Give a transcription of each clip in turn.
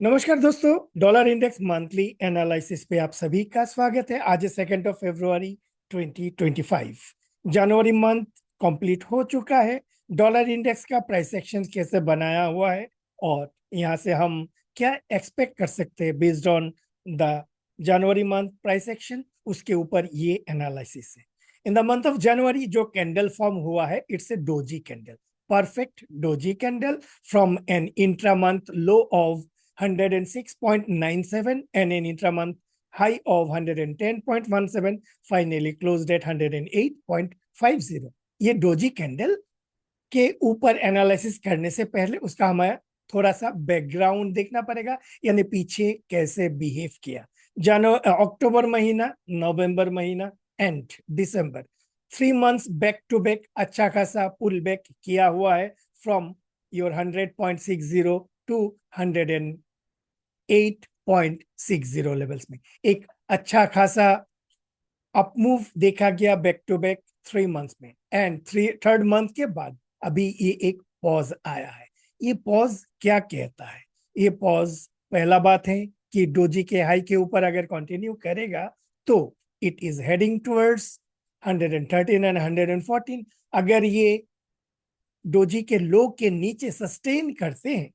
नमस्कार दोस्तों। Dollar index monthly analysis पे आप सभी का स्वागत है। आज 2 फरवरी 2025। जनवरी मंथ कंप्लीट हो चुका है। डॉलर इंडेक्स का प्राइस एक्शन कैसे बनाया हुआ है और यहाँ से हम क्या एक्सपेक्ट कर सकते हैं based on the January month price action, उसके ऊपर ये एनालिसिस है। In the month of January जो कैंडल फॉर्म हुआ है, it's a doji candle, perfect doji candle from an intra-month low of 106.97 and an intra-month high of 110.17, finally closed at 108.50। ये doji candle के ऊपर एनालिसिस करने से पहले उसका हमें थोड़ा सा बैकग्राउंड देखना पड़ेगा, यानी पीछे कैसे बिहेव किया। अक्टूबर महीना, नवंबर महीना एंड दिसंबर, 3 मंथ्स बैक टू बैक अच्छा खासा पुल बैक किया हुआ है फ्रॉम योर 100.60 टू 108.60 लेवल्स में। एक अच्छा खासा अपमूव देखा गया बैक टू बैक 3 मंथ्स में, एंड थर्ड मंथ के बाद अभी ये एक पॉज आया है। ये पॉज क्या कहता है? ये पॉज, पहला बात है कि डोजी के हाई के ऊपर अगर कंटिन्यू करेगा तो it is heading towards 113 and 114। अगर ये डोजी के लो के नीचे सस्टेन करते हैं,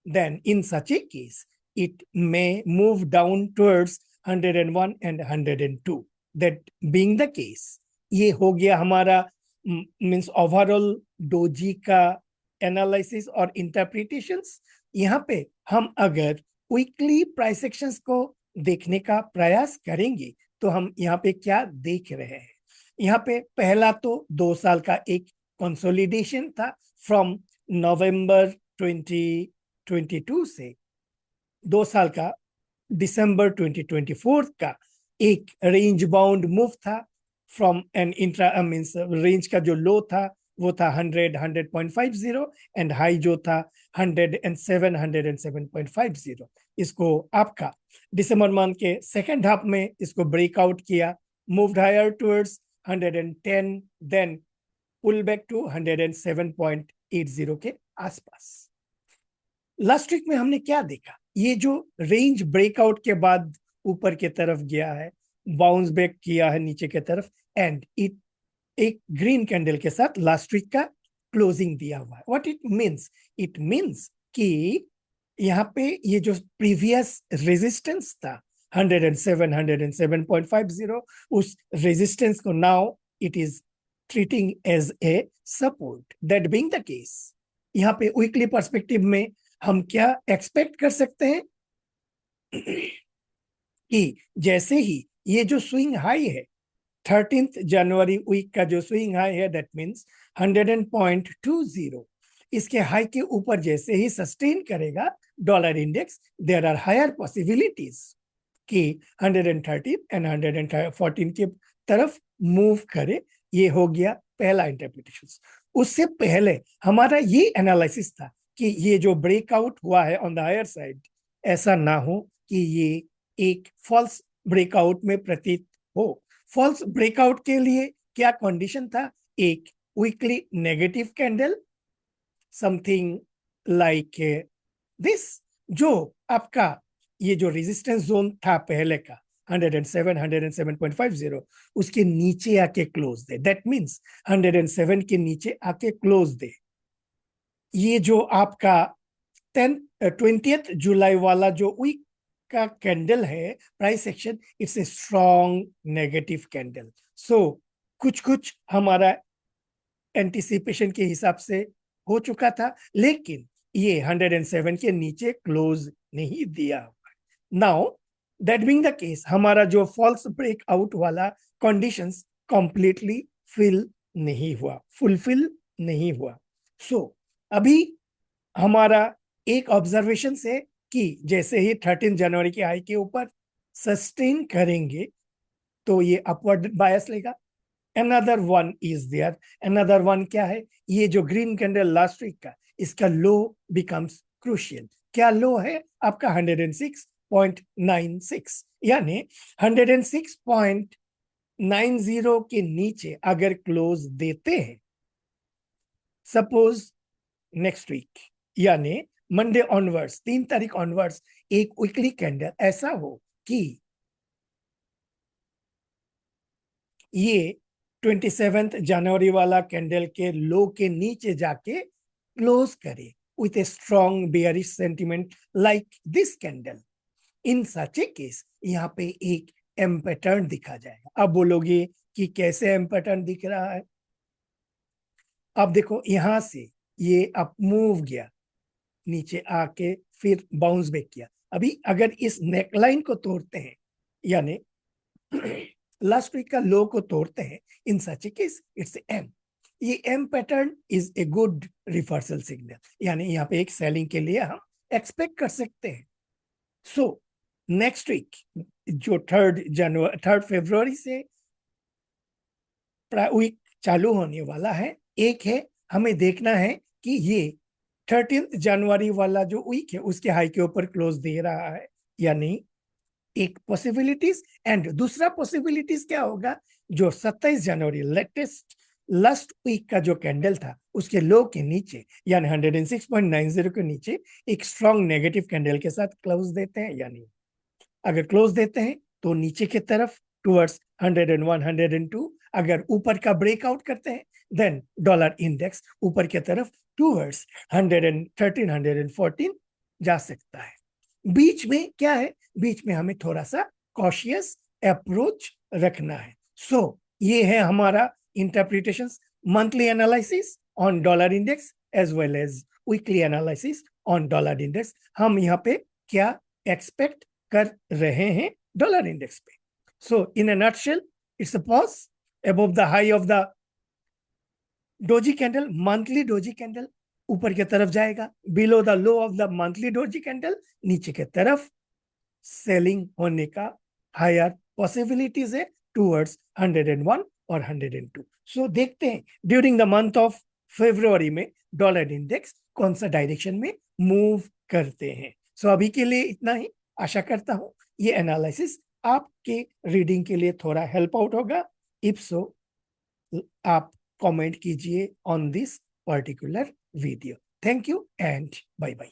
then in such a case it may move down towards 101 and 102। that being the case, ये हो गया हमारा मीन्स ओवरऑल डोजी का एनालिसिस और इंटरप्रिटेशंस। यहाँ पे हम अगर वीकली प्राइस एक्शंस को देखने का प्रयास करेंगे तो हम यहाँ पे क्या देख रहे हैं? यहाँ पे पहला तो 2 साल का एक कंसोलिडेशन था फ्रॉम नवंबर 2022 से 2 साल का दिसंबर 2024 का एक रेंज बाउंड मूव था from an intra means range का जो लो था वो था 100.50 एंड हाई जो था 107.50। इसको आपका दिसंबर मंथ के सेकेंड हाफ में इसको ब्रेकआउट किया, moved higher towards 110, then pull back to 107.80 के आसपास। लास्ट वीक में हमने क्या देखा? ये जो रेंज ब्रेकआउट के बाद ऊपर की तरफ गया है, बाउंस बैक किया है नीचे की तरफ, एंड इट एक ग्रीन कैंडल के साथ लास्ट वीक का क्लोजिंग दिया हुआ है। What it means? It means कि यहाँ पे ये जो प्रीवियस रेजिस्टेंस था 107 107.50, उस रेजिस्टेंस को now it is treating as a support. That being the case, यहाँ पे वीकली पर्सपेक्टिव में हम क्या एक्सपेक्ट कर सकते हैं कि जैसे ही ये जो स्विंग हाई है 13 जनवरी वीक का जो स्विंग हाई है, दैट मींस 100.20, इसके हाई के ऊपर जैसे ही सस्टेन करेगा dollar index, there are higher possibilities कि 113 एंड 114 के तरफ मूव करे। ये हो गया पहला इंटरप्रिटेशन। उससे पहले हमारा ये एनालिसिस था कि ये जो ब्रेकआउट हुआ है ऑन द हायर साइड, ऐसा ना हो कि ये एक फॉल्स ब्रेकआउट में प्रतीत हो। फॉल्स ब्रेकआउट के लिए क्या कंडीशन था? एक weekly negative candle, something like this, जो आपका ये जो रेजिस्टेंस जोन था पहले का 107 107.50, उसके नीचे आके क्लोज दे। दैट मींस 107 के नीचे आके क्लोज दे। ये जो आपका 20th जुलाई वाला जो वीक का कैंडल है price action, it's a strong negative candle. So कुछ कुछ हमारा एंटिसिपेशन के हिसाब से हो चुका था, लेकिन ये 107 के नीचे क्लोज नहीं दिया। Now that being the case, हमारा जो फॉल्स ब्रेकआउट वाला कंडीशंस कंप्लीटली फिल नहीं हुआ, फुलफिल नहीं हुआ। सो अभी हमारा एक ऑब्जर्वेशन से कि जैसे ही 13 जनवरी के हाई के ऊपर सस्टेन करेंगे तो ये अपवर्ड बायस लेगा। Another one is there. Another one क्या है? ये जो ग्रीन कैंडल लास्ट वीक का, इसका लो बिकम्स क्रूशियल। क्या लो है आपका? 106.96, यानी 106.90 के नीचे अगर क्लोज देते हैं सपोज नेक्स्ट वीक, यानी मंडे ऑनवर्ड्स, 3 तारीख ऑनवर्ड्स एक वीकली कैंडल ऐसा हो कि ये 27 जनवरी वाला कैंडल के लो के नीचे जाके क्लोज करे with a strong bearish sentiment like this candle. In such a case, यहाँ पे एक एम पैटर्न दिखा जाएगा। अब बोलोगे कि कैसे एम पैटर्न दिख रहा है? अब देखो यहां से ये अप मूव गया, नीचे आके फिर बाउंस बैक किया। अभी अगर इस नेकलाइन को तोड़ते हैं, यानी लास्ट वीक का लो को तोड़ते हैं, in such a case it's M. ये M pattern is a good reversal signal, यानी यहाँ पे एक सेलिंग के लिए हम एक्सपेक्ट कर सकते हैं। सो नेक्स्ट वीक जो 3 फरवरी से वीक चालू होने वाला है, एक है हमें देखना है कि ये 13 जनवरी वाला जो वीक है उसके हाई के ऊपर क्लोज दे रहा है या नहीं, एक पॉसिबिलिटीज। एंड दूसरा पॉसिबिलिटीज क्या होगा, जो 27 जनवरी लेटेस्ट लास्ट वीक का जो कैंडल था उसके लो के नीचे यानी 106.90 के नीचे एक स्ट्रॉन्ग नेगेटिव कैंडल के साथ क्लोज देते हैं या नहीं। अगर क्लोज देते हैं तो नीचे की तरफ टुवर्ड्स 101, 102, अगर ऊपर का ब्रेकआउट करते हैं देन डॉलर इंडेक्स ऊपर की तरफ टुवर्ड्स 113, 114 जा सकता है। बीच में क्या है, बीच में हमें थोड़ा सा कॉशियस अप्रोच रखना है। सो ये है हमारा interpretation, monthly analysis on dollar index as well as weekly analysis on dollar index. हम यहाँ पे क्या एक्सपेक्ट कर रहे हैं डॉलर इंडेक्स पे। So in a nutshell, it's a pause above the high of the doji candle, monthly doji candle ऊपर की तरफ जाएगा, below the low of the monthly doji candle नीचे की तरफ सेलिंग होने का हायर पॉसिबिलिटीज है टुवर्ड्स 101 और 102। सो देखते हैं during the month of February में डॉलर इंडेक्स कौन सा डायरेक्शन में मूव करते हैं। सो अभी के लिए इतना ही। आशा करता हूं ये एनालिसिस आपके रीडिंग के लिए थोड़ा हेल्प आउट होगा। इफ सो आप कमेंट कीजिए on this particular video. Thank you and bye bye.